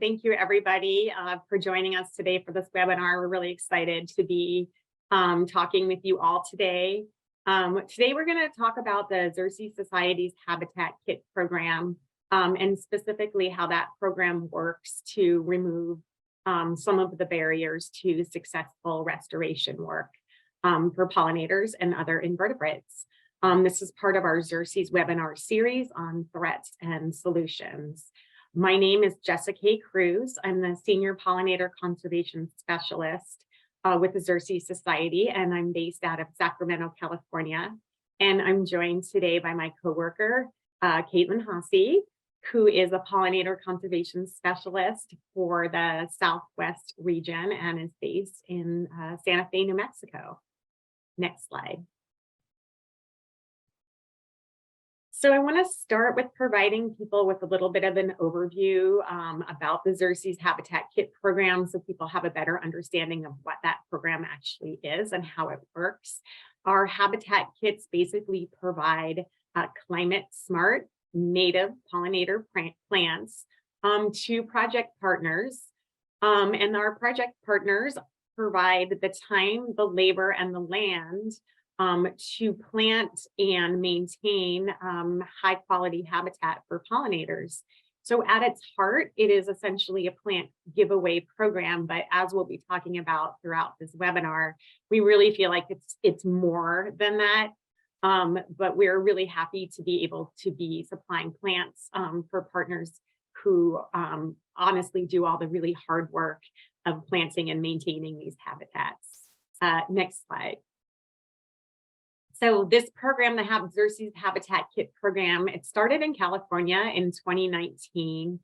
Thank you, everybody, for joining us today for this webinar. We're really excited to be talking with you all today. Today, we're going to talk about the Xerces Society's Habitat Kit program, and specifically how that program works to remove some of the barriers to successful restoration work for pollinators and other invertebrates. This is part of our Xerces webinar series on threats and solutions. My name is Jessica Cruz. I'm the Senior Pollinator Conservation Specialist with the Xerces Society, and I'm based out of Sacramento, California. And I'm joined today by my coworker, Caitlin Hasse, who is a Pollinator Conservation Specialist for the Southwest region and is based in Santa Fe, New Mexico. Next slide. So I want to start with providing people with a little bit of an overview about the Xerces Habitat Kit program so people have a better understanding of what that program actually is and how it works. Our Habitat Kits basically provide climate smart native pollinator plants to project partners. And our project partners provide the time, the labor, and the land to plant and maintain high quality habitat for pollinators. So at its heart, it is essentially a plant giveaway program, but as we'll be talking about throughout this webinar, we really feel like it's more than that. But we're really happy to be able to be supplying plants for partners who honestly do all the really hard work of planting and maintaining these habitats. Next slide. So this program, the Xerces Habitat Kit program, it started in California in 2019,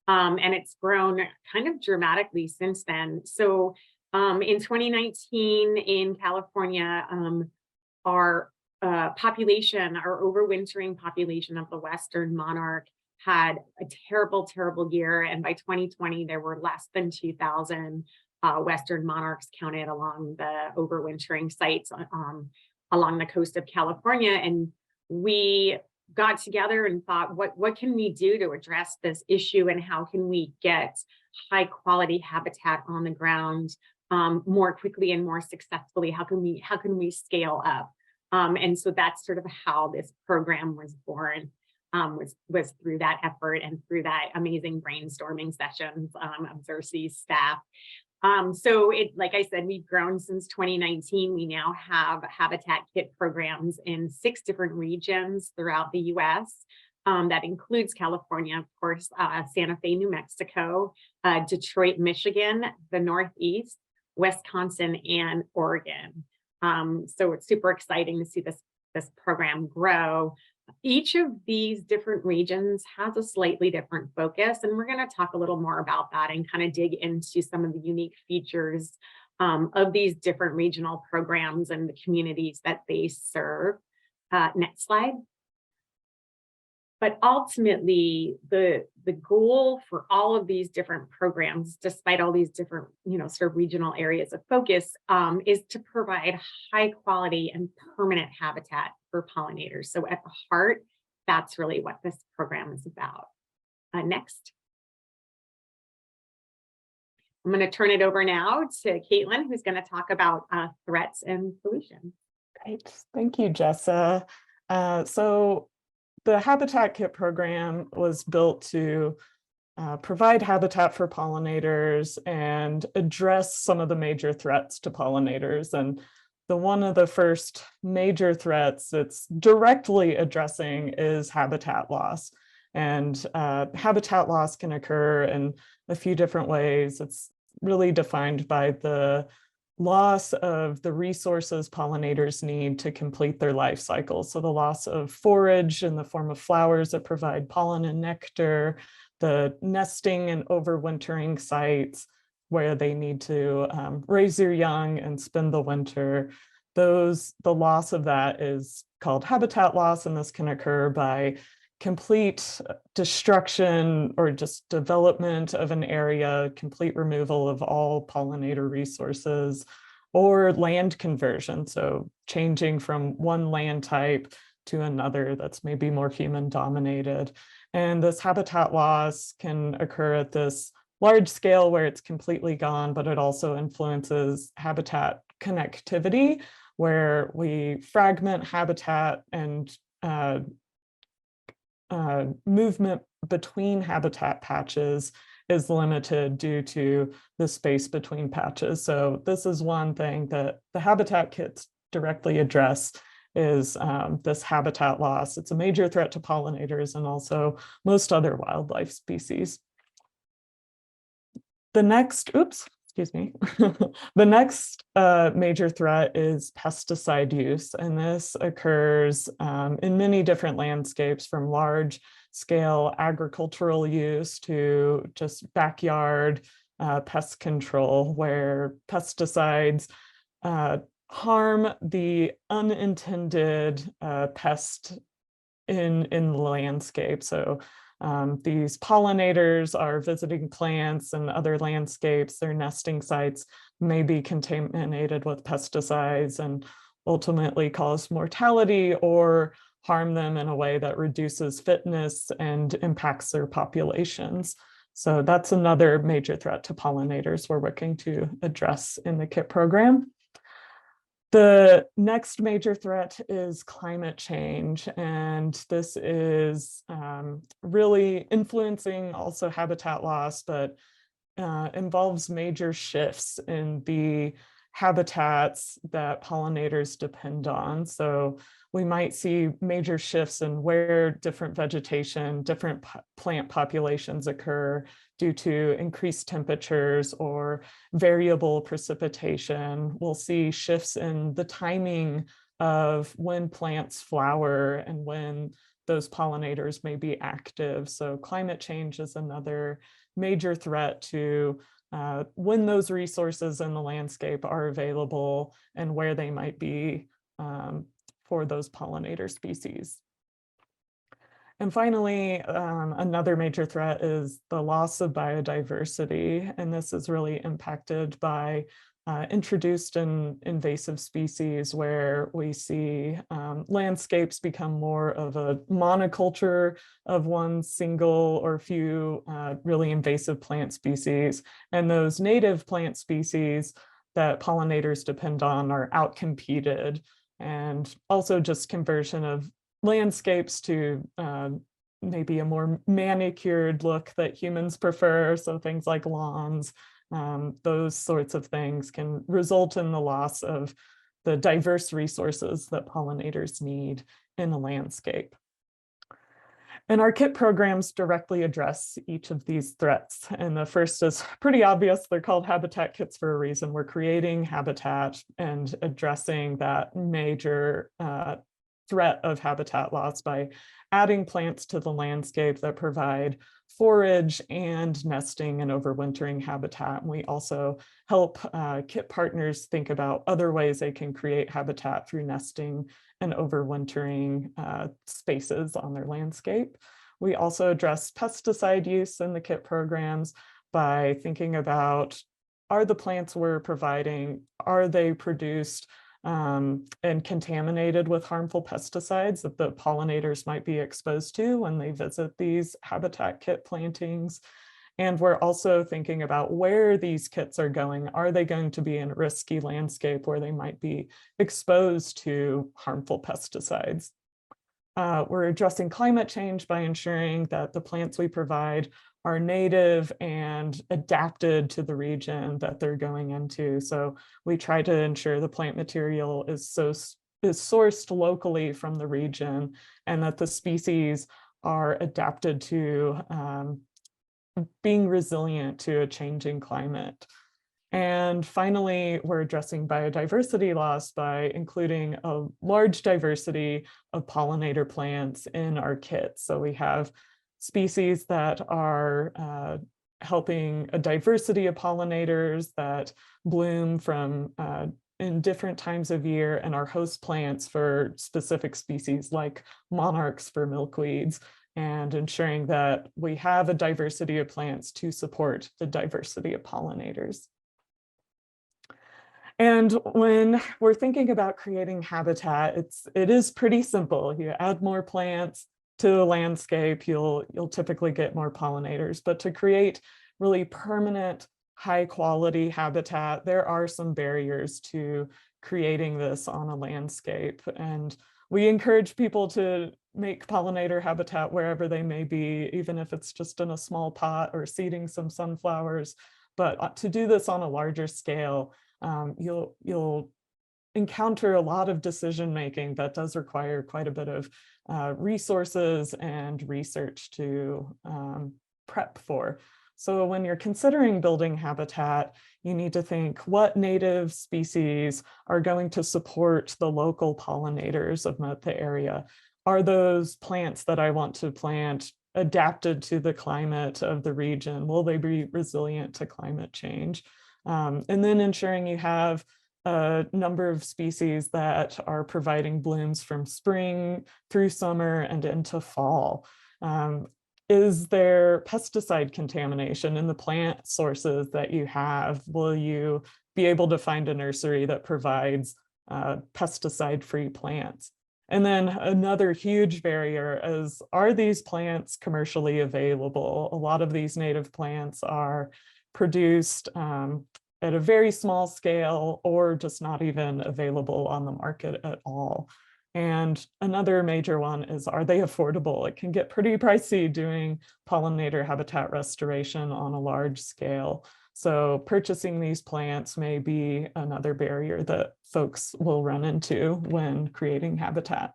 and it's grown kind of dramatically since then. So in 2019 in California, our population, our overwintering population of the Western Monarch had a terrible, terrible year. And by 2020, there were less than 2,000 Western Monarchs counted along the overwintering sites along the coast of California. And we got together and thought, what can we do to address this issue, and how can we get high quality habitat on the ground more quickly and more successfully? How can we scale up? And so that's sort of how this program was born, was through that effort and through that amazing brainstorming sessions of Xerces staff. So like I said, we've grown since 2019. We now have Habitat Kit programs in 6 different regions throughout the US. That includes California, of course, Santa Fe, New Mexico, Detroit, Michigan, the Northeast, Wisconsin, and Oregon. So it's super exciting to see this program grow. Each of these different regions has a slightly different focus, and we're going to talk a little more about that and kind of dig into some of the unique features of these different regional programs and the communities that they serve. Next slide. But ultimately, the goal for all of these different programs, despite all these different, sort of regional areas of focus, is to provide high quality and permanent habitat for pollinators. So at the heart, that's really what this program is about. Next. I'm going to turn it over now to Caitlin, who's going to talk about threats and solutions. Great. Thank you, Jessa. So the Habitat Kit program was built to provide habitat for pollinators and address some of the major threats to pollinators. And one of the first major threats it's directly addressing is habitat loss. And habitat loss can occur in a few different ways. It's really defined by the loss of the resources pollinators need to complete their life cycle. So the loss of forage in the form of flowers that provide pollen and nectar, the nesting and overwintering sites where they need to raise their young and spend the winter. The loss of that is called habitat loss, and this can occur by complete destruction or just development of an area, complete removal of all pollinator resources, or land conversion. So changing from one land type to another that's maybe more human dominated. And this habitat loss can occur at this large scale where it's completely gone, but it also influences habitat connectivity, where we fragment habitat and movement between habitat patches is limited due to the space between patches. So this is one thing that the habitat kits directly address, is this habitat loss. It's a major threat to pollinators and also most other wildlife species. The next, excuse me. The next major threat is pesticide use, and this occurs in many different landscapes, from large scale agricultural use to just backyard pest control, where pesticides harm the unintended pest in the landscape. So these pollinators are visiting plants and other landscapes. Their nesting sites may be contaminated with pesticides and ultimately cause mortality or harm them in a way that reduces fitness and impacts their populations. So that's another major threat to pollinators we're working to address in the KIT program. The next major threat is climate change, and this is really influencing also habitat loss, but involves major shifts in the habitats that pollinators depend on. So we might see major shifts in where different vegetation, different plant populations occur due to increased temperatures or variable precipitation. We'll see shifts in the timing of when plants flower and when those pollinators may be active. So climate change is another major threat to when those resources in the landscape are available and where they might be for those pollinator species. And finally, another major threat is the loss of biodiversity, and this is really impacted by introduced and invasive species, where we see landscapes become more of a monoculture of one single or few really invasive plant species. And those native plant species that pollinators depend on are outcompeted, and also just conversion of landscapes to maybe a more manicured look that humans prefer. So things like lawns, those sorts of things can result in the loss of the diverse resources that pollinators need in a landscape. And our KIT programs directly address each of these threats. And the first is pretty obvious. They're called habitat kits for a reason. We're creating habitat and addressing that major threat of habitat loss by adding plants to the landscape that provide forage and nesting and overwintering habitat. And we also help KIT partners think about other ways they can create habitat through nesting and overwintering spaces on their landscape. We also address pesticide use in the KIT programs by thinking about, are the plants we're providing, are they produced and contaminated with harmful pesticides that the pollinators might be exposed to when they visit these habitat kit plantings. And we're also thinking about where these kits are going. Are they going to be in a risky landscape where they might be exposed to harmful pesticides? We're addressing climate change by ensuring that the plants we provide are native and adapted to the region that they're going into. So we try to ensure the plant material is sourced locally from the region, and that the species are adapted to being resilient to a changing climate. And finally, we're addressing biodiversity loss by including a large diversity of pollinator plants in our kits. So we have species that are helping a diversity of pollinators that bloom from in different times of year, and our host plants for specific species like monarchs for milkweeds, and ensuring that we have a diversity of plants to support the diversity of pollinators. And when we're thinking about creating habitat, it is pretty simple. You add more plants to the landscape, you'll typically get more pollinators. But to create really permanent, high quality habitat, there are some barriers to creating this on a landscape. And we encourage people to make pollinator habitat wherever they may be, even if it's just in a small pot or seeding some sunflowers. But to do this on a larger scale, you'll encounter a lot of decision making that does require quite a bit of resources and research to prep for. So when you're considering building habitat, you need to think what native species are going to support the local pollinators of the area. Are those plants that I want to plant adapted to the climate of the region? Will they be resilient to climate change? And then ensuring you have a number of species that are providing blooms from spring through summer and into fall. Is there pesticide contamination in the plant sources that you have? Will you be able to find a nursery that provides pesticide-free plants? And then another huge barrier is, are these plants commercially available? A lot of these native plants are produced at a very small scale or just not even available on the market at all. And another major one is, are they affordable? It can get pretty pricey doing pollinator habitat restoration on a large scale. So purchasing these plants may be another barrier that folks will run into when creating habitat.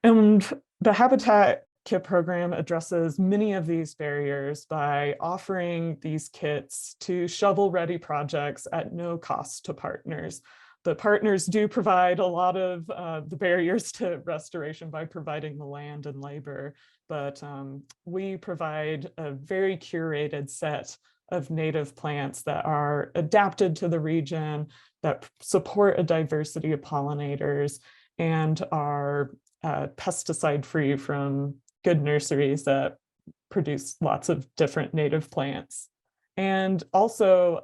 And the Habitat Kit program addresses many of these barriers by offering these kits to shovel-ready projects at no cost to partners. The partners do provide a lot of the barriers to restoration by providing the land and labor, but we provide a very curated set of native plants that are adapted to the region, that support a diversity of pollinators, and are pesticide-free from good nurseries that produce lots of different native plants. And also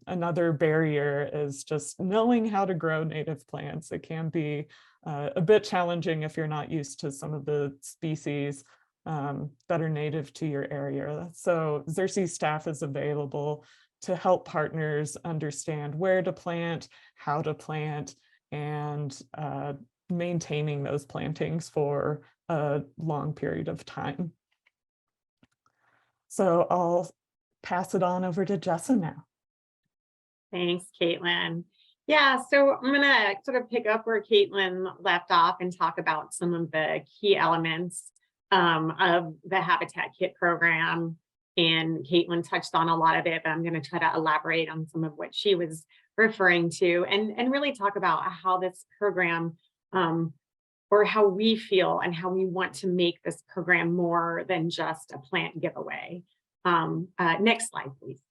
another barrier is just knowing how to grow native plants. It can be a bit challenging if you're not used to some of the species that are native to your area. So Xerces staff is available to help partners understand where to plant, how to plant, and maintaining those plantings for a long period of time. So I'll pass it on over to Jessa now. Thanks, Caitlin. Yeah, so I'm gonna sort of pick up where Caitlin left off and talk about some of the key elements of the Habitat Kit program. And Caitlin touched on a lot of it, but I'm going to try to elaborate on some of what she was referring to and really talk about how this program or how we feel and how we want to make this program more than just a plant giveaway. Next slide, please.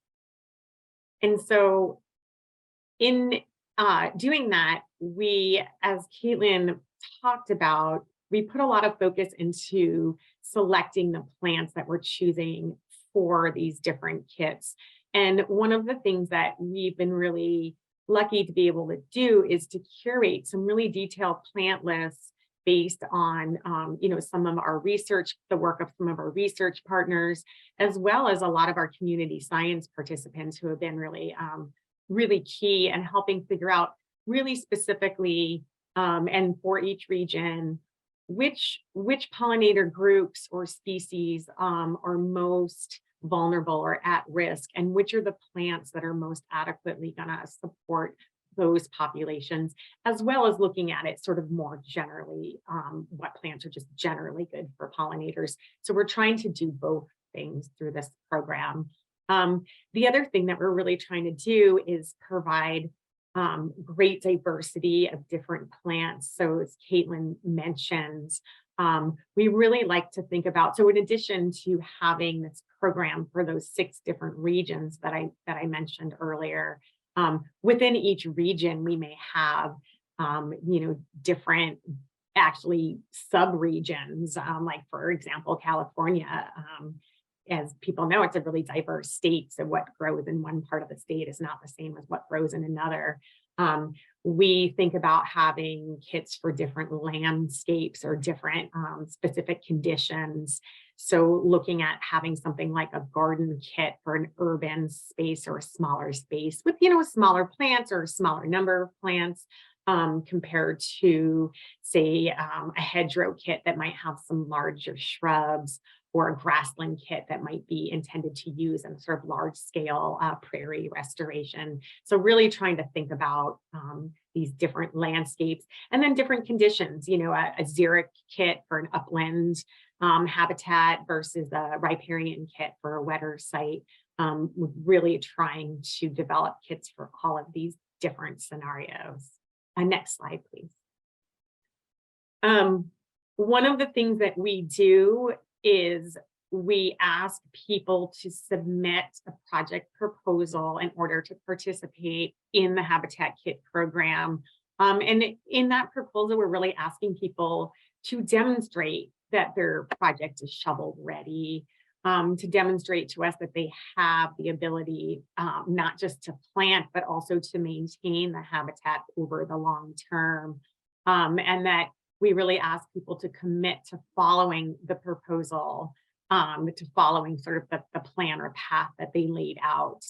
And so in doing that, we, as Caitlin talked about, we put a lot of focus into selecting the plants that we're choosing for these different kits. And one of the things that we've been really lucky to be able to do is to curate some really detailed plant lists based on some of our research, the work of some of our research partners, as well as a lot of our community science participants who have been really, really key in helping figure out really specifically and for each region, which pollinator groups or species are most vulnerable or at risk, and which are the plants that are most adequately going to support those populations, as well as looking at it sort of more generally, what plants are just generally good for pollinators. So we're trying to do both things through this program. The other thing that we're really trying to do is provide great diversity of different plants. So as Caitlin mentioned, we really like to think about, so in addition to having this program for those 6 different regions that I mentioned earlier, within each region, we may have, different actually sub-regions, like for example, California, as people know, it's a really diverse state. So what grows in one part of the state is not the same as what grows in another. We think about having kits for different landscapes or different specific conditions. So looking at having something like a garden kit for an urban space or a smaller space with, smaller plants or a smaller number of plants, compared to, say, a hedgerow kit that might have some larger shrubs, or a grassland kit that might be intended to use in sort of large scale prairie restoration. So really trying to think about these different landscapes and then different conditions, a xeric kit for an upland habitat versus a riparian kit for a wetter site. Really trying to develop kits for all of these different scenarios. Next slide, please. One of the things that we do is we ask people to submit a project proposal in order to participate in the Habitat Kit program. And in that proposal, we're really asking people to demonstrate that their project is shovel ready, to demonstrate to us that they have the ability not just to plant, but also to maintain the habitat over the long term. And that we really ask people to commit to following the proposal, to following sort of the plan or path that they laid out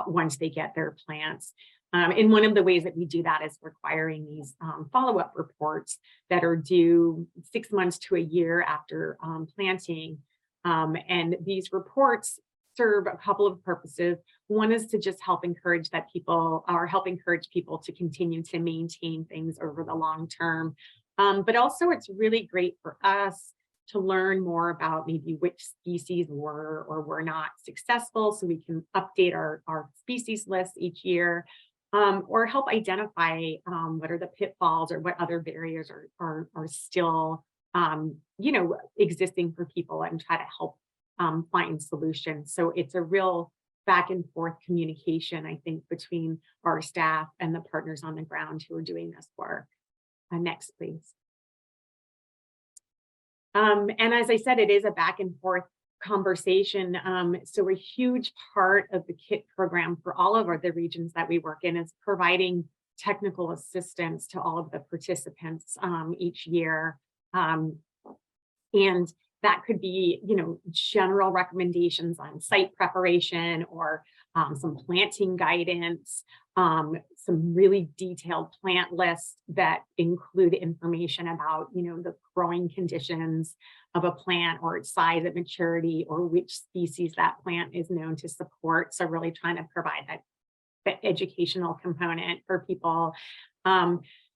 once they get their plants. And one of the ways that we do that is requiring these follow-up reports that are due 6 months to a year after planting. And these reports serve a couple of purposes. One is to just help encourage people to continue to maintain things over the long term. But also it's really great for us to learn more about maybe which species were or were not successful, so we can update our species list each year, or help identify what are the pitfalls or what other barriers are still existing for people, and try to help find solutions. So it's a real back and forth communication, I think, between our staff and the partners on the ground who are doing this work. Next, please. And as I said, it is a back and forth conversation. So a huge part of the KIT program for all of the regions that we work in is providing technical assistance to all of the participants each year. And that could be, general recommendations on site preparation, or some planting guidance, some really detailed plant lists that include information about, the growing conditions of a plant, or its size at maturity, or which species that plant is known to support. So really trying to provide that educational component for people.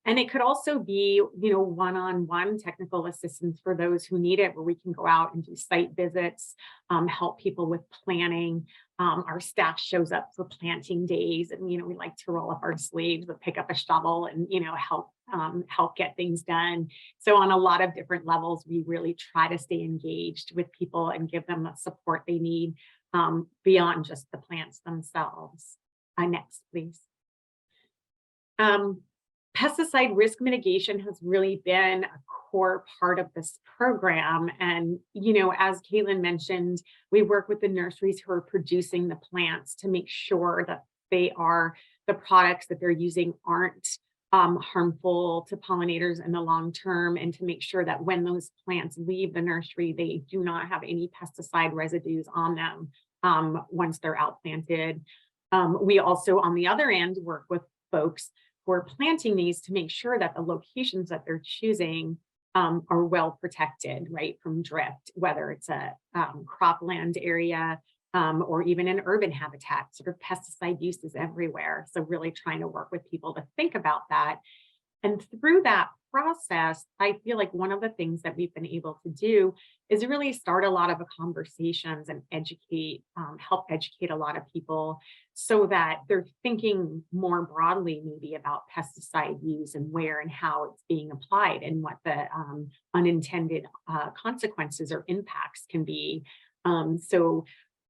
And it could also be, one-on-one technical assistance for those who need it, where we can go out and do site visits, help people with planning. Our staff shows up for planting days, and, we like to roll up our sleeves and pick up a shovel and, help get things done. So on a lot of different levels, we really try to stay engaged with people and give them the support they need, beyond just the plants themselves. Next, please. Pesticide risk mitigation has really been a core part of this program. And, as Caitlin mentioned, we work with the nurseries who are producing the plants to make sure that the products that they're using aren't harmful to pollinators in the long term, and to make sure that when those plants leave the nursery, they do not have any pesticide residues on them once they're outplanted. We also, on the other end, work with folks who are planting these to make sure that the locations that they're choosing are well protected, right, from drift, whether it's a cropland area or even an urban habitat. Sort of pesticide use is everywhere. So really trying to work with people to think about that. And through that process, I feel like one of the things that we've been able to do is really start a lot of conversations and help educate a lot of people, so that they're thinking more broadly maybe about pesticide use and where and how it's being applied, and what the unintended consequences or impacts can be. So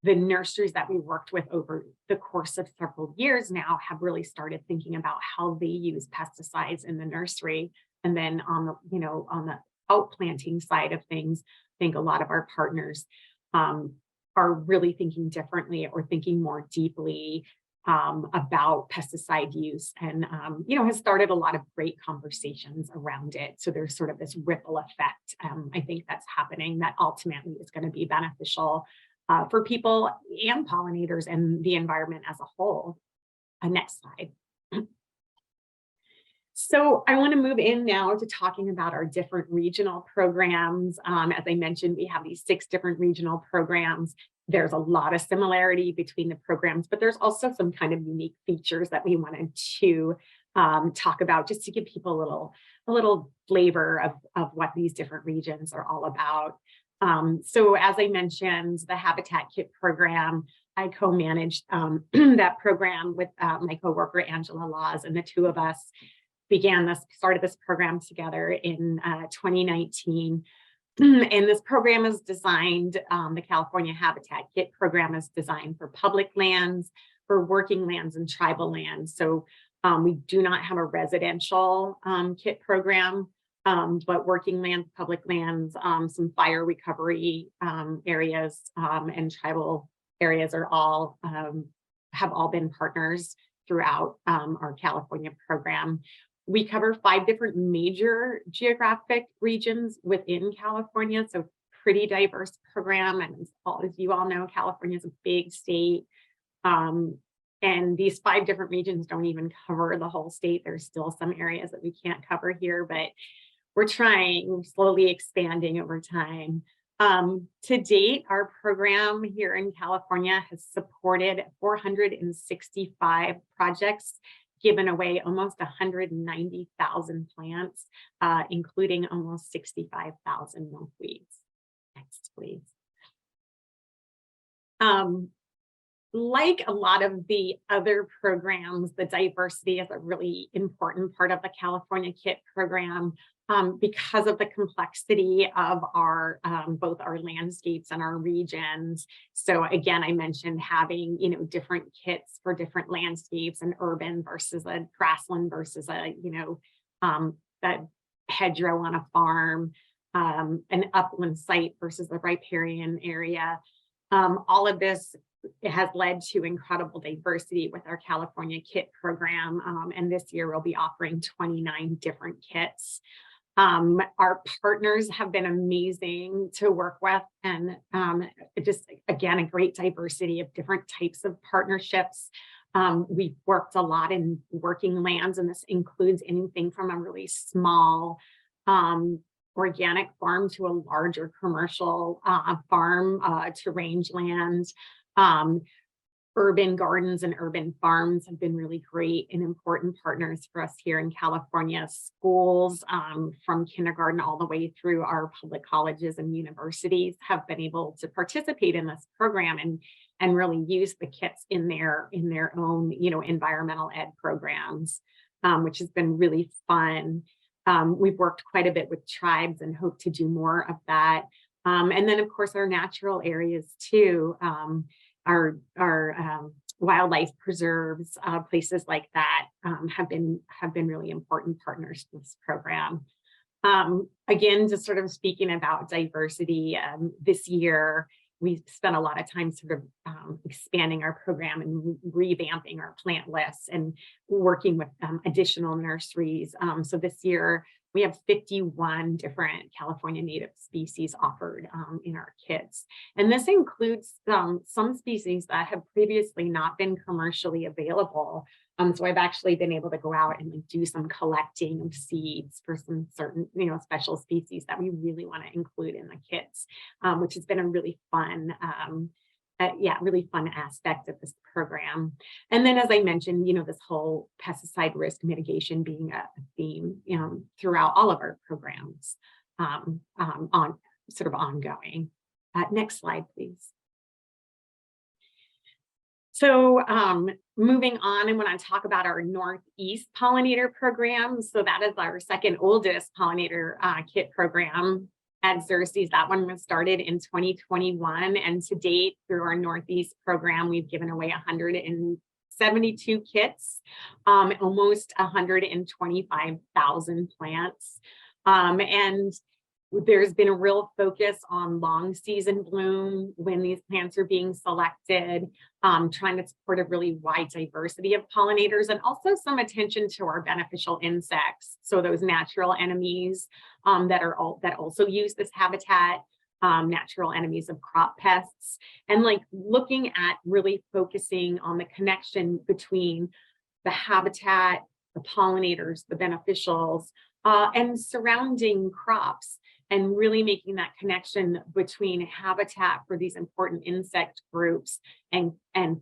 the nurseries that we worked with over the course of several years now have really started thinking about how they use pesticides in the nursery. And then on the outplanting side of things, I think a lot of our partners are really thinking differently, or thinking more deeply about pesticide use, and has started a lot of great conversations around it. So there's sort of this ripple effect, I think, that's happening that ultimately is going to be beneficial for people and pollinators and the environment as a whole. Next slide. So I want to move in now to talking about our different regional programs. As I mentioned, we have these 6 different regional programs. There's a lot of similarity between the programs, but there's also some kind of unique features that we wanted to talk about, just to give people a little flavor of what these different regions are all about. So as I mentioned, the Habitat Kit program, I co-managed that program with my coworker Angela Laws, and the two of us started this program together in 2019. And this program is designed, the California Habitat Kit program is designed for public lands, for working lands, and tribal lands. So we do not have a residential kit program, but working lands, public lands, some fire recovery areas, and tribal areas are all have all been partners throughout our California program. We cover 5 different major geographic regions within California, so pretty diverse program. And as you all know, California is a big state. And these 5 different regions don't even cover the whole state. There's still some areas that we can't cover here, but we're trying, slowly expanding over time. To date, our program here in California has supported 465 projects, given away almost 190,000 plants, including almost 65,000 milkweeds. Next, please. Like a lot of the other programs, the diversity is a really important part of the California Kit program, because of the complexity of our both our landscapes and our regions. So again, I mentioned having different kits for different landscapes, and urban versus a grassland versus a that hedgerow on a farm, an upland site versus a riparian area. All of this has led to incredible diversity with our California Kit program, and this year we'll be offering 29 different kits. Our partners have been amazing to work with, and just again, a great diversity of different types of partnerships. We've worked a lot in working lands, and this includes anything from a really small organic farm to a larger commercial farm to rangeland. Urban gardens and urban farms have been really great and important partners for us here in California. Schools, from kindergarten all the way through our public colleges and universities, have been able to participate in this program and really use the kits in their own environmental ed programs, which has been really fun. We've worked quite a bit with tribes and hope to do more of that. And then of course our natural areas too. Our wildlife preserves, places like that, have been really important partners to this program. Again, just sort of speaking about diversity, this year we spent a lot of time sort of expanding our program and revamping our plant lists and working with additional nurseries. So this year we have 51 different California native species offered in our kits. And this includes some species that have previously not been commercially available. So I've actually been able to go out and do some collecting of seeds for some certain, special species that we really want to include in the kits, which has been a really fun really fun aspect of this program. And then, as I mentioned, this whole pesticide risk mitigation being a theme, throughout all of our programs, on sort of ongoing. Next slide, please. So moving on, and when I talk about our Northeast pollinator program, so that is our second oldest pollinator kit program at Xerces. That one was started in 2021, and to date, through our Northeast program, we've given away 172 kits, almost 125,000 plants. And There's been a real focus on long season bloom when these plants are being selected, trying to support a really wide diversity of pollinators, and also some attention to our beneficial insects. So those natural enemies that also use this habitat, natural enemies of crop pests, and like looking at really focusing on the connection between the habitat, the pollinators, the beneficials, and surrounding crops, and really making that connection between habitat for these important insect groups and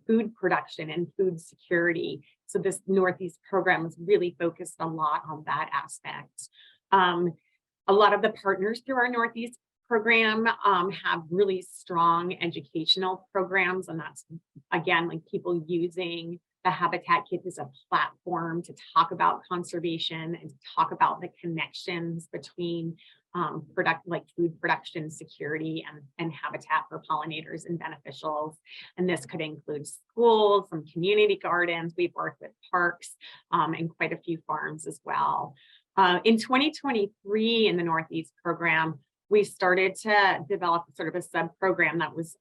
food production and food security. So this Northeast program is really focused a lot on that aspect. A lot of the partners through our Northeast program have really strong educational programs, and that's, again, like people using the Habitat Kit as a platform to talk about conservation and to talk about the connections between food production security and habitat for pollinators and beneficials. And this could include schools, some community gardens. We've worked with parks and quite a few farms as well. In 2023 in the Northeast program, we started to develop sort of a sub-program that was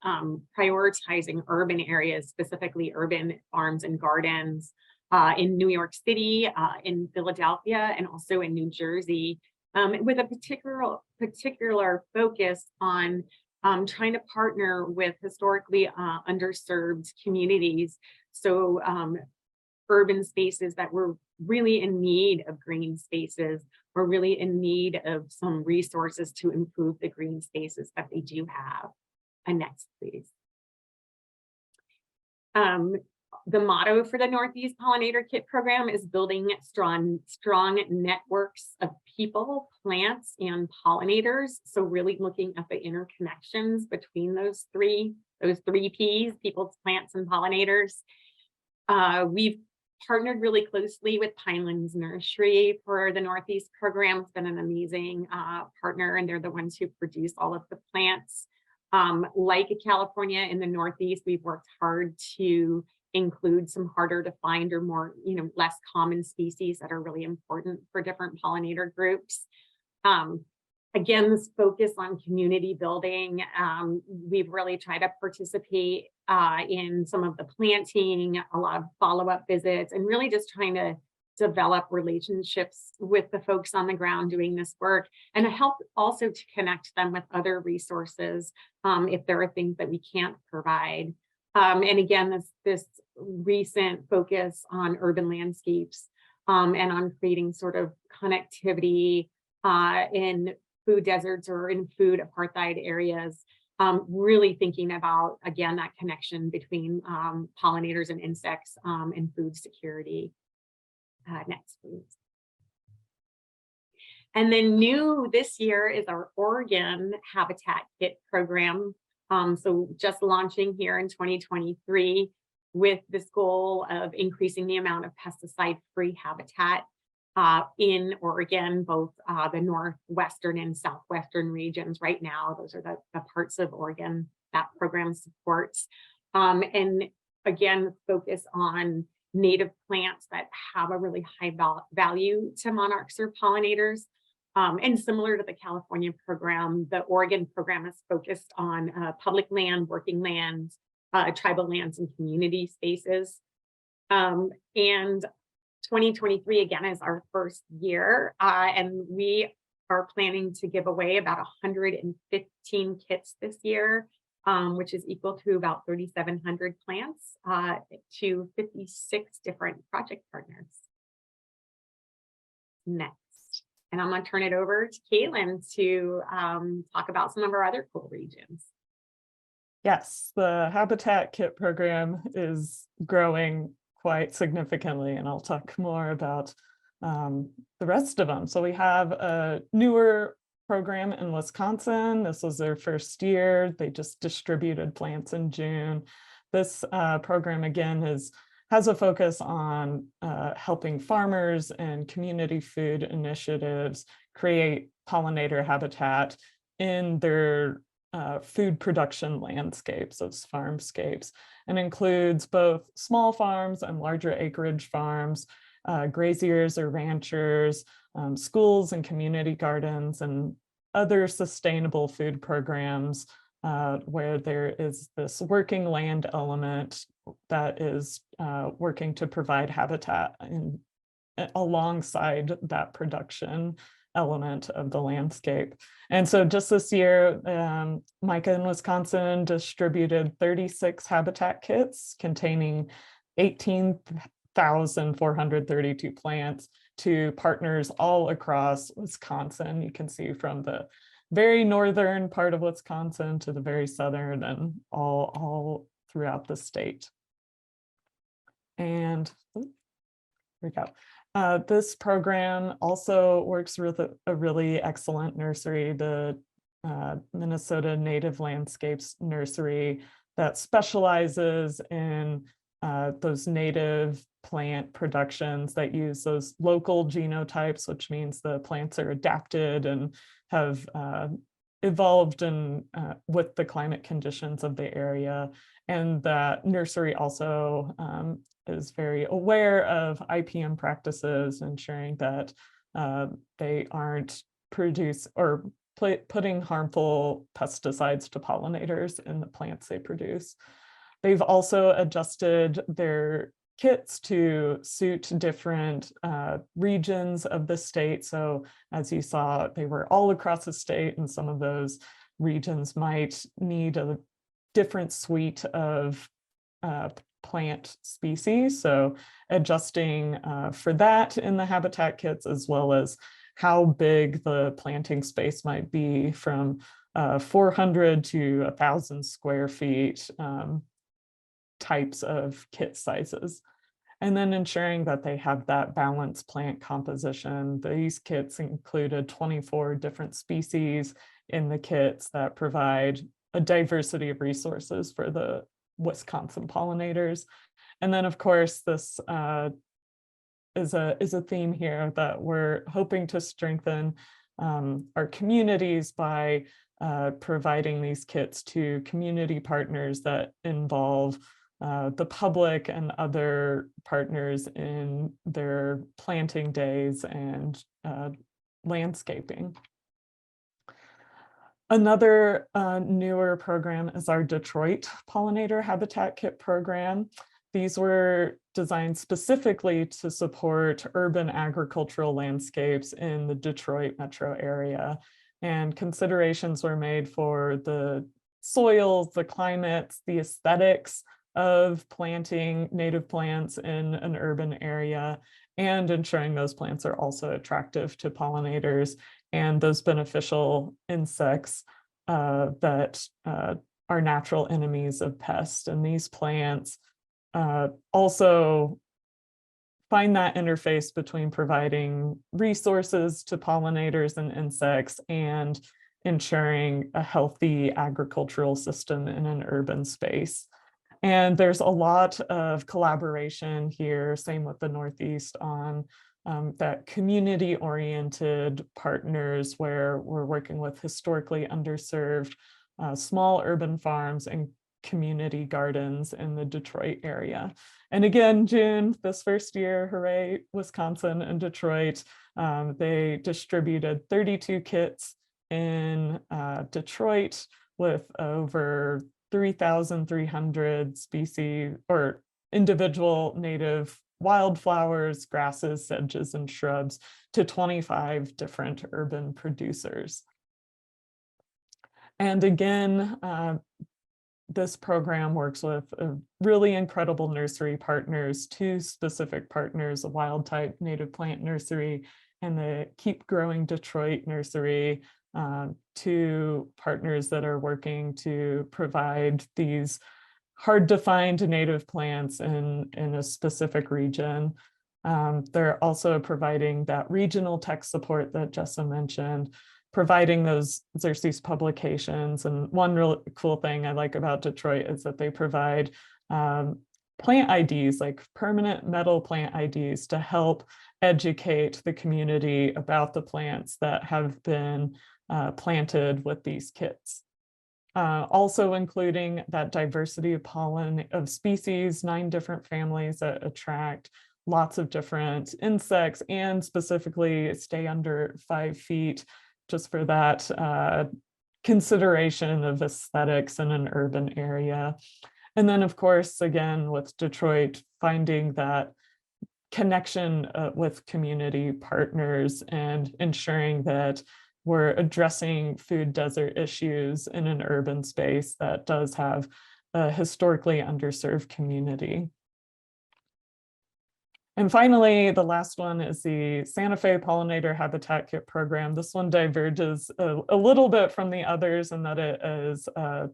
prioritizing urban areas, specifically urban farms and gardens in New York City, in Philadelphia, and also in New Jersey, with a particular focus on trying to partner with historically underserved communities. So urban spaces that were really in need of green spaces, were really in need of some resources to improve the green spaces that they do have. And next, please. The motto for the Northeast Pollinator Kit program is building strong networks of people, plants, and pollinators. So really looking at the interconnections between those three P's, people, plants, and pollinators. We've partnered really closely with Pinelands Nursery for the Northeast program. It's been an amazing partner, and they're the ones who produce all of the plants. Like California, in the Northeast, we've worked hard to include some harder to find or more, less common species that are really important for different pollinator groups. Again, this focus on community building, we've really tried to participate in some of the planting, a lot of follow-up visits, and really just trying to develop relationships with the folks on the ground doing this work, and to help also to connect them with other resources if there are things that we can't provide. And again, this recent focus on urban landscapes and on creating sort of connectivity in food deserts or in food apartheid areas, really thinking about, again, that connection between pollinators and insects and food security. Next, please. And then new this year is our Oregon Habitat Kit program. So just launching here in 2023 with this goal of increasing the amount of pesticide-free habitat in Oregon, both the northwestern and southwestern regions. Right now, those are the parts of Oregon that program supports. And again, focus on native plants that have a really high value to monarchs or pollinators. And similar to the California program, the Oregon program is focused on public land, working land, tribal lands, and community spaces. And 2023, again, is our first year, and we are planning to give away about 115 kits this year, which is equal to about 3,700 plants to 56 different project partners. Next. And I'm going to turn it over to Caitlin to talk about some of our other cool regions. Yes, the Habitat Kit program is growing quite significantly, and I'll talk more about the rest of them. So we have a newer program in Wisconsin. This was their first year. They just distributed plants in June. This program, again, has a focus on helping farmers and community food initiatives create pollinator habitat in their food production landscapes, those farmscapes, and includes both small farms and larger acreage farms, graziers or ranchers, schools and community gardens, and other sustainable food programs where there is this working land element that is working to provide habitat alongside that production element of the landscape. And so just this year, Micah in Wisconsin distributed 36 habitat kits containing 18,432 plants to partners all across Wisconsin. You can see from the very northern part of Wisconsin to the very southern and all throughout the state. And here we go. This program also works with a really excellent nursery, the Minnesota Native Landscapes Nursery, that specializes in those native plant productions that use those local genotypes, which means the plants are adapted and have evolved with the climate conditions of the area. And that nursery also is very aware of IPM practices, ensuring that they aren't putting harmful pesticides to pollinators in the plants they produce. They've also adjusted their kits to suit different regions of the state. So as you saw, they were all across the state, and some of those regions might need a different suite of plant species. So adjusting for that in the habitat kits, as well as how big the planting space might be, from 400 to 1,000 square feet types of kit sizes. And then ensuring that they have that balanced plant composition. These kits included 24 different species in the kits that provide a diversity of resources for the Wisconsin pollinators. And then, of course, this is a theme here that we're hoping to strengthen our communities by providing these kits to community partners that involve the public and other partners in their planting days and landscaping. Another newer program is our Detroit Pollinator Habitat Kit program. These were designed specifically to support urban agricultural landscapes in the Detroit metro area. And considerations were made for the soils, the climates, the aesthetics of planting native plants in an urban area, and ensuring those plants are also attractive to pollinators and those beneficial insects that are natural enemies of pests. And these plants also find that interface between providing resources to pollinators and insects and ensuring a healthy agricultural system in an urban space. And there's a lot of collaboration here, same with the Northeast, on that community-oriented partners where we're working with historically underserved small urban farms and community gardens in the Detroit area. And again, June, this first year, hooray, Wisconsin and Detroit, they distributed 32 kits in Detroit with over 3,300 species or individual native wildflowers, grasses, sedges, and shrubs to 25 different urban producers. And again, this program works with really incredible nursery partners, two specific partners, a wild type native plant nursery and the Keep Growing Detroit nursery, two partners that are working to provide these hard to find native plants in a specific region. They're also providing that regional tech support that Jessa mentioned, providing those Xerces publications. And one real cool thing I like about Detroit is that they provide plant IDs, like permanent metal plant IDs, to help educate the community about the plants that have been planted with these kits. Also including that diversity of pollen of species, 9 different families that attract lots of different insects and specifically stay under 5 feet just for that consideration of aesthetics in an urban area. And then, of course, again, with Detroit, finding that connection with community partners and ensuring that we're addressing food desert issues in an urban space that does have a historically underserved community. And finally, the last one is the Santa Fe Pollinator Habitat Kit Program. This one diverges a little bit from the others in that it is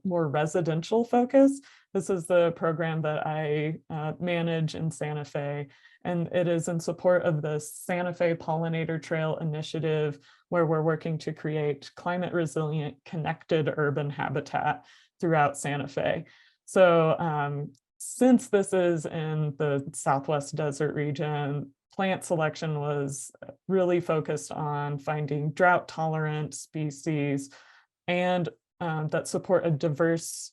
more residential focus. This is the program that I manage in Santa Fe, and it is in support of the Santa Fe Pollinator Trail Initiative, where we're working to create climate resilient, connected urban habitat throughout Santa Fe. So since this is in the Southwest Desert region, plant selection was really focused on finding drought tolerant species and that support a diverse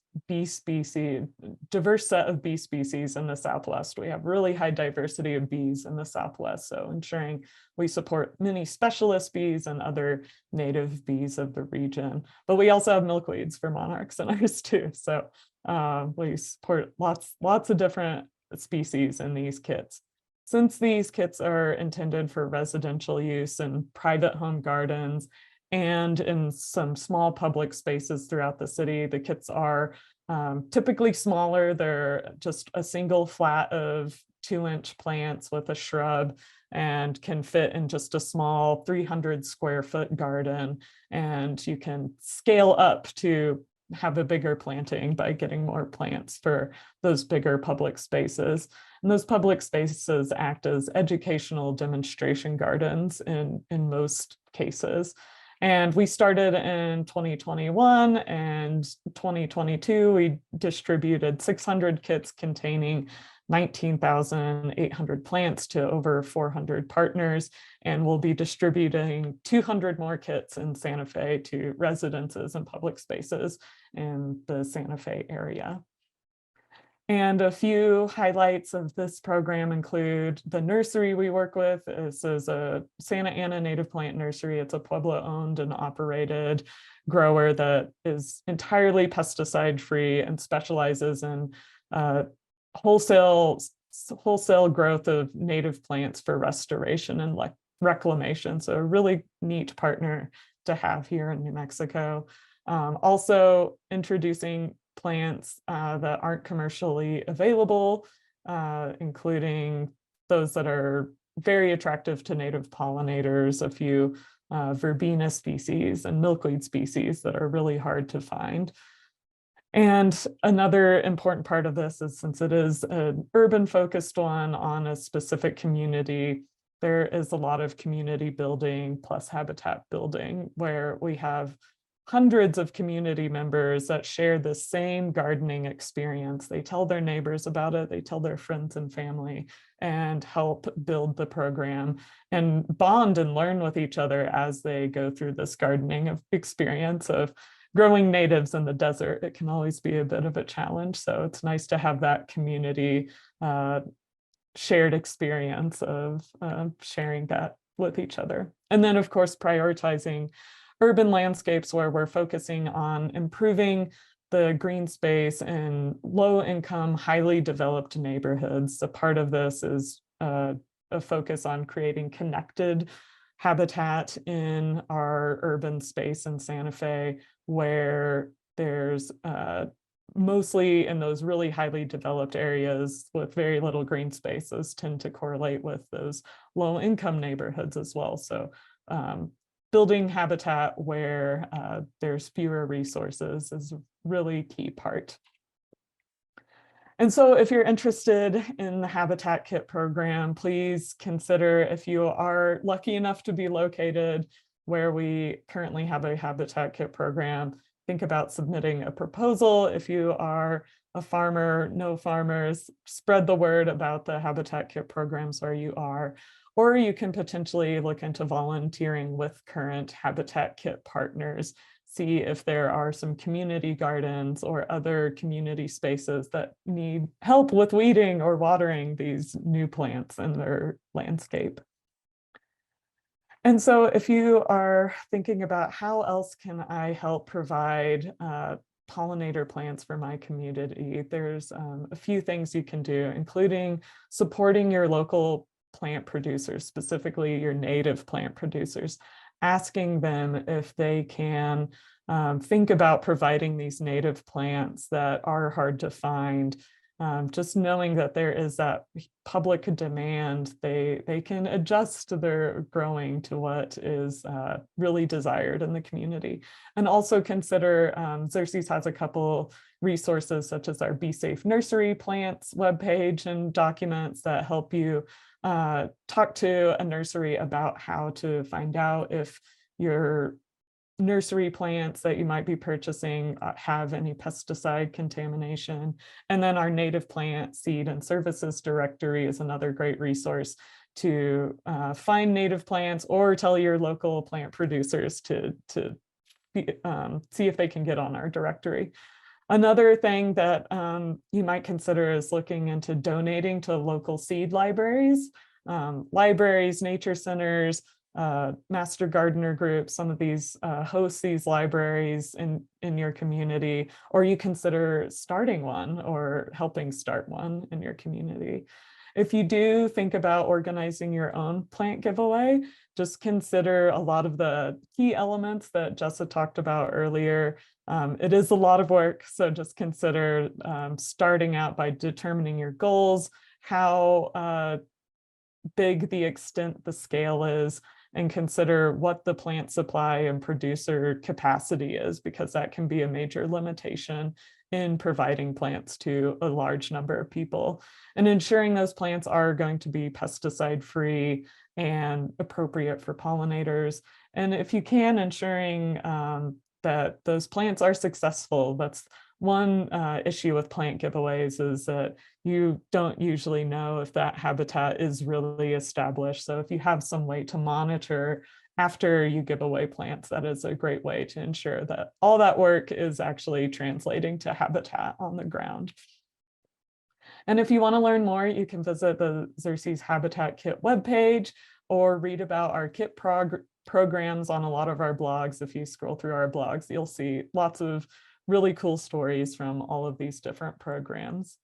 set of bee species in the Southwest. We have really high diversity of bees in the Southwest, so ensuring we support many specialist bees and other native bees of the region. But we also have milkweeds for monarchs in ours too. So we support lots of different species in these kits. Since these kits are intended for residential use in private home gardens and in some small public spaces throughout the city, the kits are typically smaller. They're just a single flat of 2-inch plants with a shrub and can fit in just a small 300 square foot garden. And you can scale up to have a bigger planting by getting more plants for those bigger public spaces. And those public spaces act as educational demonstration gardens in most cases. And we started in 2021 and 2022, we distributed 600 kits containing 19,800 plants to over 400 partners, and we'll be distributing 200 more kits in Santa Fe to residences and public spaces in the Santa Fe area. And a few highlights of this program include the nursery we work with. This is a Santa Ana native plant nursery. It's a Pueblo owned and operated grower that is entirely pesticide free and specializes in wholesale growth of native plants for restoration and reclamation. So a really neat partner to have here in New Mexico. Also introducing plants that aren't commercially available, including those that are very attractive to native pollinators, a few verbena species and milkweed species that are really hard to find. And another important part of this is, since it is an urban focused one on a specific community, there is a lot of community building plus habitat building where we have hundreds of community members that share the same gardening experience. They tell their neighbors about it, they tell their friends and family, and help build the program and bond and learn with each other as they go through this gardening experience of growing natives in the desert. It can always be a bit of a challenge. So it's nice to have that community shared experience of sharing that with each other. And then, of course, prioritizing urban landscapes where we're focusing on improving the green space in low-income, highly developed neighborhoods. A part of this is a focus on creating connected habitat in our urban space in Santa Fe, where there's mostly in those really highly developed areas with very little green spaces tend to correlate with those low-income neighborhoods as well. So building habitat where there's fewer resources is a really key part. And so if you're interested in the Habitat Kit program, please consider, if you are lucky enough to be located where we currently have a Habitat Kit program, think about submitting a proposal. If you are a farmer, know farmers, spread the word about the Habitat Kit programs where you are. Or you can potentially look into volunteering with current Habitat Kit partners, see if there are some community gardens or other community spaces that need help with weeding or watering these new plants in their landscape. And so if you are thinking about how else can I help provide pollinator plants for my community, there's a few things you can do, including supporting your local plant producers, specifically your native plant producers, asking them if they can think about providing these native plants that are hard to find. Just knowing that there is that public demand, they can adjust their growing to what is really desired in the community. And also consider, Xerces has a couple resources such as our Be Safe Nursery Plants webpage and documents that help you talk to a nursery about how to find out if your nursery plants that you might be purchasing have any pesticide contamination. And then our native plant seed and services directory is another great resource to find native plants, or tell your local plant producers to see if they can get on our directory. Another thing that you might consider is looking into donating to local seed libraries. Libraries, nature centers, master gardener groups, some of these host these libraries in your community, or you consider starting one or helping start one in your community. If you do think about organizing your own plant giveaway, just consider a lot of the key elements that Jessa talked about earlier. It is a lot of work, so just consider starting out by determining your goals, how big the extent, the scale is, and consider what the plant supply and producer capacity is, because that can be a major limitation in providing plants to a large number of people, and ensuring those plants are going to be pesticide free and appropriate for pollinators. And if you can, ensuring that those plants are successful. That's one issue with plant giveaways, is that you don't usually know if that habitat is really established. So if you have some way to monitor after you give away plants, that is a great way to ensure that all that work is actually translating to habitat on the ground. And if you want to learn more, you can visit the Xerces Habitat Kit webpage, or read about our kit programs on a lot of our blogs. If you scroll through our blogs, you'll see lots of really cool stories from all of these different programs.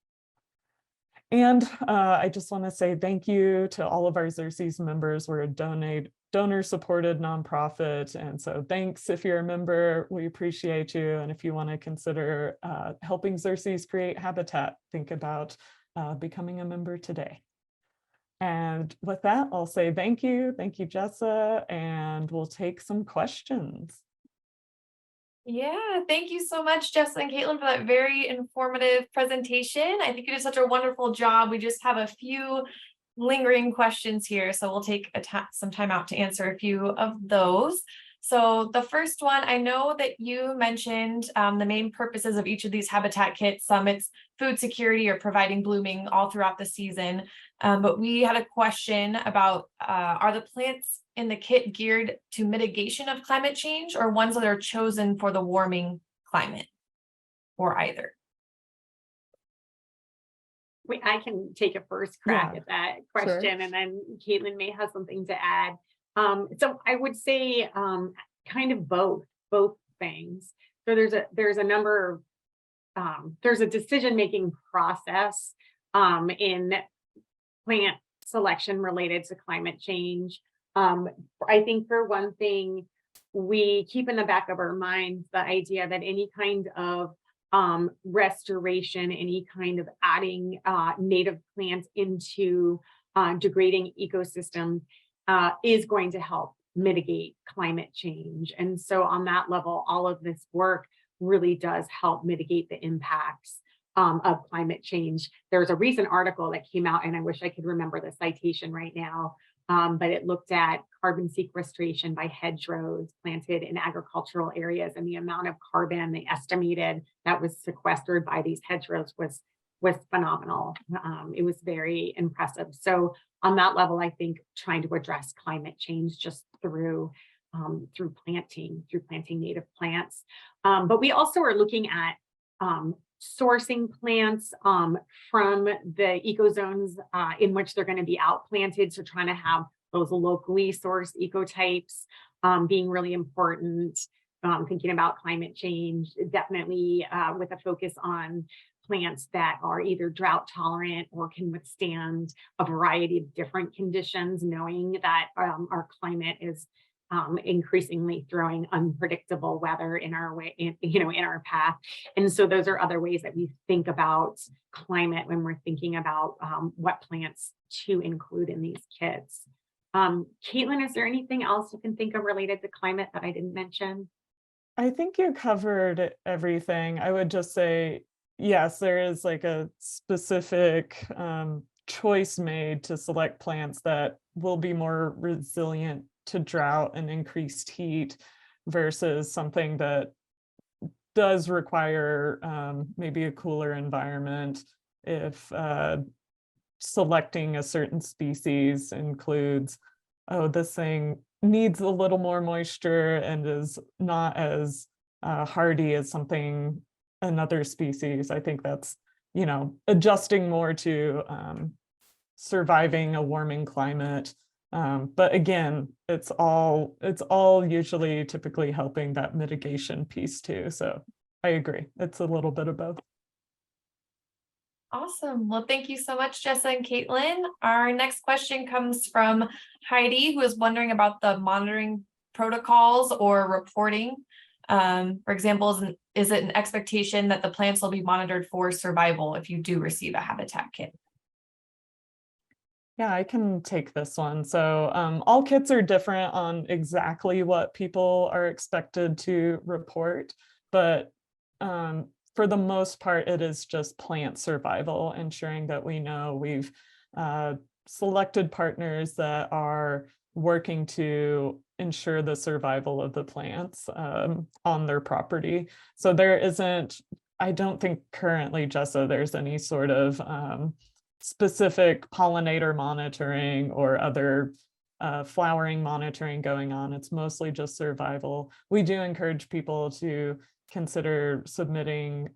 And I just want to say thank you to all of our Xerces members. We're a donor-supported nonprofit, and so thanks if you're a member. We appreciate you. And if you want to consider helping Xerces create habitat, think about becoming a member today. And with that, I'll say thank you. Thank you, Jessa, and we'll take some questions. Yeah, thank you so much, Jessa and Caitlin, for that very informative presentation. I think you did such a wonderful job. We just have a few lingering questions here, so we'll take some time out to answer a few of those. So the first one, I know that you mentioned the main purposes of each of these habitat kits. It's food security or providing blooming all throughout the season. But we had a question about, are the plants in the kit geared to mitigation of climate change, or ones that are chosen for the warming climate, or either? I can take a first crack at that question, and then Caitlin may have something to add. So I would say kind of both things. So there's a number of there's a decision-making process in plant selection related to climate change. I think for one thing, we keep in the back of our minds the idea that any kind of restoration, any kind of adding native plants into degrading ecosystems is going to help mitigate climate change. And so on that level, all of this work really does help mitigate the impacts of climate change. There's a recent article that came out, and I wish I could remember the citation right now, but it looked at carbon sequestration by hedgerows planted in agricultural areas, and the amount of carbon they estimated that was sequestered by these hedgerows was phenomenal. It was very impressive. So on that level, I think trying to address climate change just through planting native plants. But we also are looking at sourcing plants from the ecozones in which they're going to be outplanted. So trying to have those locally sourced ecotypes being really important. Thinking about climate change, definitely with a focus on plants that are either drought tolerant or can withstand a variety of different conditions, knowing that our climate is increasingly throwing unpredictable weather in our way, in our path. And so those are other ways that we think about climate when we're thinking about what plants to include in these kits. Caitlin, is there anything else you can think of related to climate that I didn't mention? I think you covered everything. I would just say, yes, there is like a specific choice made to select plants that will be more resilient to drought and increased heat versus something that does require maybe a cooler environment if selecting a certain species includes, oh, this thing needs a little more moisture and is not as hardy as another species. I think that's, adjusting more to surviving a warming climate. But again, it's all usually typically helping that mitigation piece too. So I agree. It's a little bit of both. Awesome. Well, thank you so much, Jessa and Caitlin. Our next question comes from Heidi, who is wondering about the monitoring protocols or reporting. For example, is it an expectation that the plants will be monitored for survival if you do receive a habitat kit? Yeah, I can take this one. So all kits are different on exactly what people are expected to report, but for the most part, it is just plant survival, ensuring that we know we've selected partners that are working to ensure the survival of the plants on their property. So there isn't, I don't think currently, Jessa, there's any sort of specific pollinator monitoring or other flowering monitoring going on. It's mostly just survival. We do encourage people to consider submitting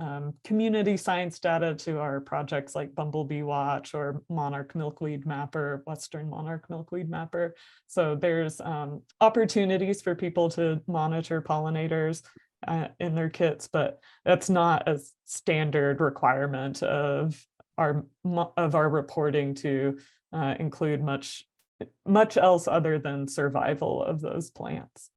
community science data to our projects like Bumblebee Watch or Monarch Milkweed Mapper, Western Monarch Milkweed Mapper. So there's opportunities for people to monitor pollinators in their kits, but that's not a standard requirement of our reporting to include much else other than survival of those plants.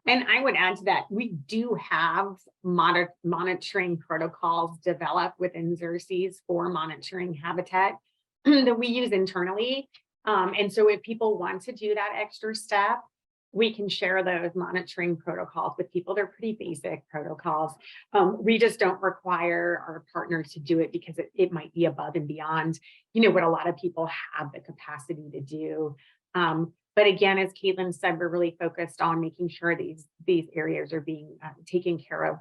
And I would add to that, we do have monitoring protocols developed within Xerces for monitoring habitat that we use internally. And so if people want to do that extra step, we can share those monitoring protocols with people. They're pretty basic protocols. We just don't require our partners to do it because it might be above and beyond, what a lot of people have the capacity to do. But again, as Caitlin said, we're really focused on making sure these areas are being taken care of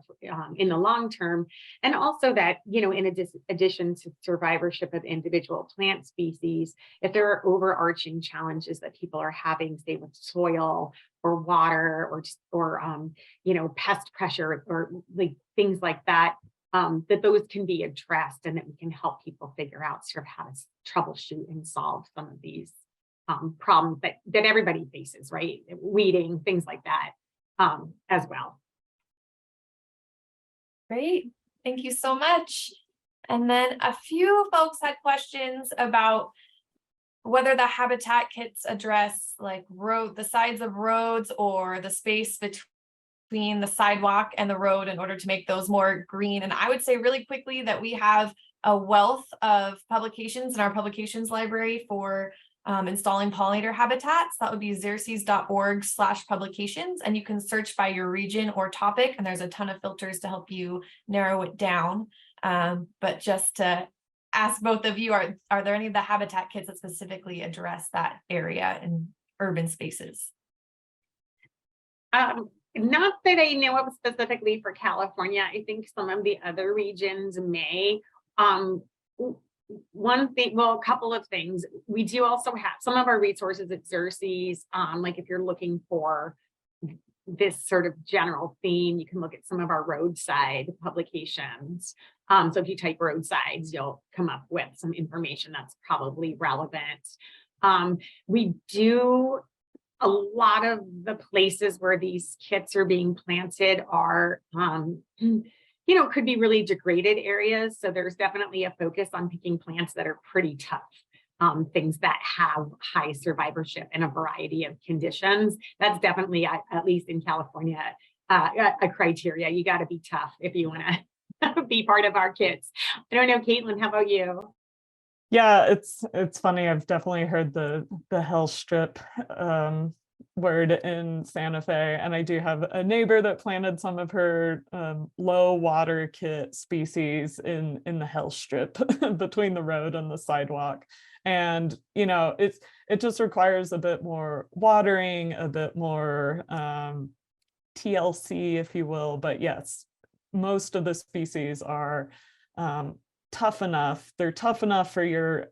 in the long term. And also that, in addition to survivorship of individual plant species, if there are overarching challenges that people are having, say with soil or water or pest pressure or like things like that, that those can be addressed and that we can help people figure out sort of how to troubleshoot and solve some of these problems that everybody faces, right? Weeding, things like that as well. Great, thank you so much. And then a few folks had questions about whether the habitat kits address like the sides of roads or the space between the sidewalk and the road in order to make those more green. And I would say really quickly that we have a wealth of publications in our publications library for installing pollinator habitats. That would be xerces.org/publications, and you can search by your region or topic, and there's a ton of filters to help you narrow it down. But just to ask both of you, are there any of the habitat kits that specifically address that area in urban spaces? Not that I know of specifically for California. I think some of the other regions may. One thing, well, a couple of things. We do also have some of our resources at Xerces, like if you're looking for this sort of general theme, you can look at some of our roadside publications. So if you type roadsides, you'll come up with some information that's probably relevant. We do a lot of the places where these kits are being planted are, could be really degraded areas. So there's definitely a focus on picking plants that are pretty tough. Things that have high survivorship in a variety of conditions. That's definitely, at least in California, a criteria. You got to be tough if you want to be part of our kits. I don't know, Caitlin, how about you? Yeah, it's funny. I've definitely heard the hell strip word in Santa Fe, and I do have a neighbor that planted some of her low water kit species in the hell strip between the road and the sidewalk. And it just requires a bit more watering, a bit more TLC, if you will. But yes, most of the species are tough enough. They're tough enough for your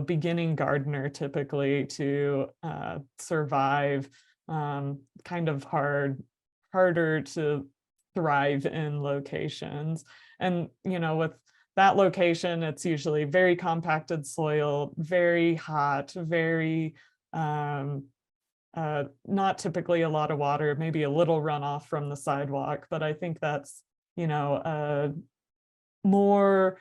beginning gardener typically to survive, kind of harder to thrive in locations. And with that location, it's usually very compacted soil, very hot, very not typically a lot of water, maybe a little runoff from the sidewalk. But I think that's a more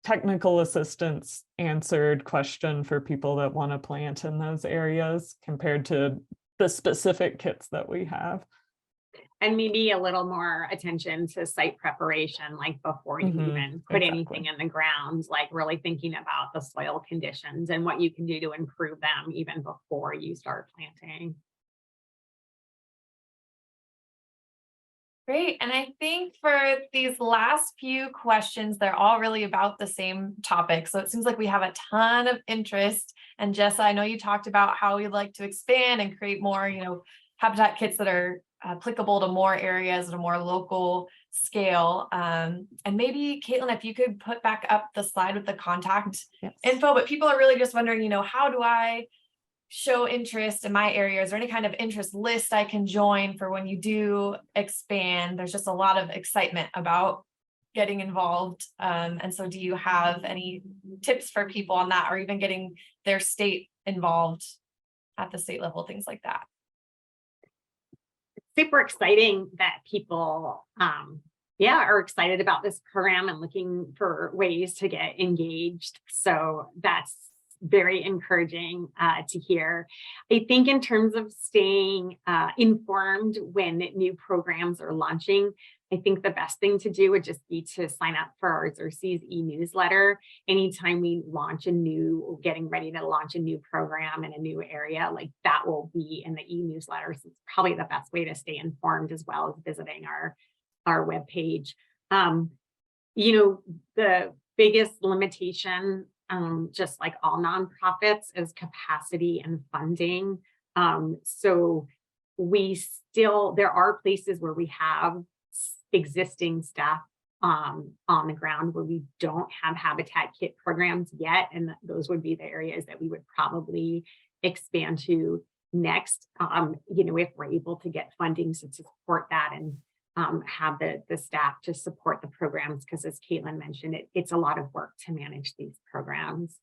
technical assistance answered question for people that want to plant in those areas compared to the specific kits that we have. And maybe a little more attention to site preparation, like before you even put anything in the ground, like really thinking about the soil conditions and what you can do to improve them even before you start planting. Great. And I think for these last few questions, they're all really about the same topic. So it seems like we have a ton of interest. And Jessa, I know you talked about how you'd like to expand and create more, habitat kits that are applicable to more areas at a more local scale. And maybe Caitlin, if you could put back up the slide with the contact info, but people are really just wondering, how do I show interest in my area? Is there any kind of interest list I can join for when you do expand? There's just a lot of excitement about getting involved. And so do you have any tips for people on that, or even getting their state involved at the state level, things like that? Super exciting that people are excited about this program and looking for ways to get engaged. So that's very encouraging to hear. I think in terms of staying informed when new programs are launching, I think the best thing to do would just be to sign up for our Xerces e-newsletter. Anytime we launch getting ready to launch a new program in a new area, like that will be in the e-newsletter. So it's probably the best way to stay informed, as well as visiting our webpage. The biggest limitation, just like all nonprofits, is capacity and funding. So there are places where we have existing staff on the ground where we don't have habitat kit programs yet. And those would be the areas that we would probably expand to next, if we're able to get funding to support that and have the staff to support the programs, because as Caitlin mentioned, it's a lot of work to manage these programs.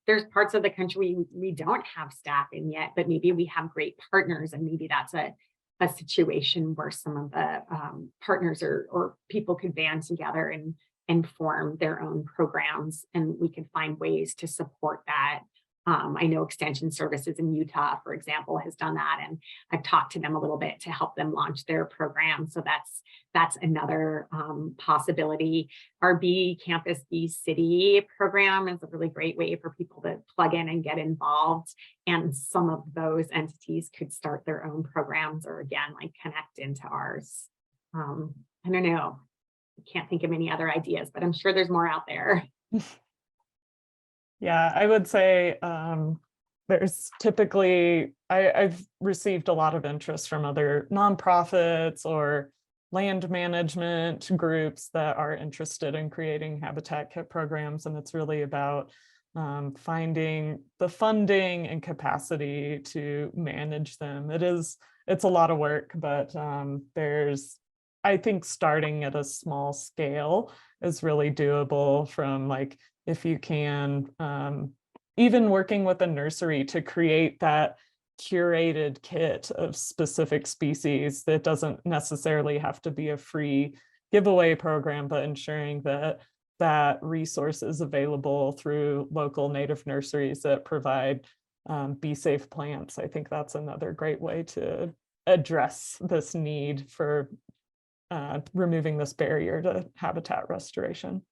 There's parts of the country we don't have staff in yet, but maybe we have great partners, and maybe that's a situation where some of the partners or people could band together and form their own programs, and we could find ways to support that. I know Extension Services in Utah, for example, has done that, and I've talked to them a little bit to help them launch their program. So that's another possibility. Our Bee Campus Bee City program is a really great way for people to plug in and get involved. And some of those entities could start their own programs, or again, like connect into ours. I don't know. I can't think of any other ideas, but I'm sure there's more out there. Yeah, I would say there's typically, I've received a lot of interest from other nonprofits or land management groups that are interested in creating habitat kit programs. And it's really about finding the funding and capacity to manage them. It's a lot of work, but I think starting at a small scale is really doable. From like, if you can even working with a nursery to create that curated kit of specific species that doesn't necessarily have to be a free giveaway program, but ensuring that that resource is available through local native nurseries that provide bee safe plants. I think that's another great way to address this need for removing this barrier to habitat restoration.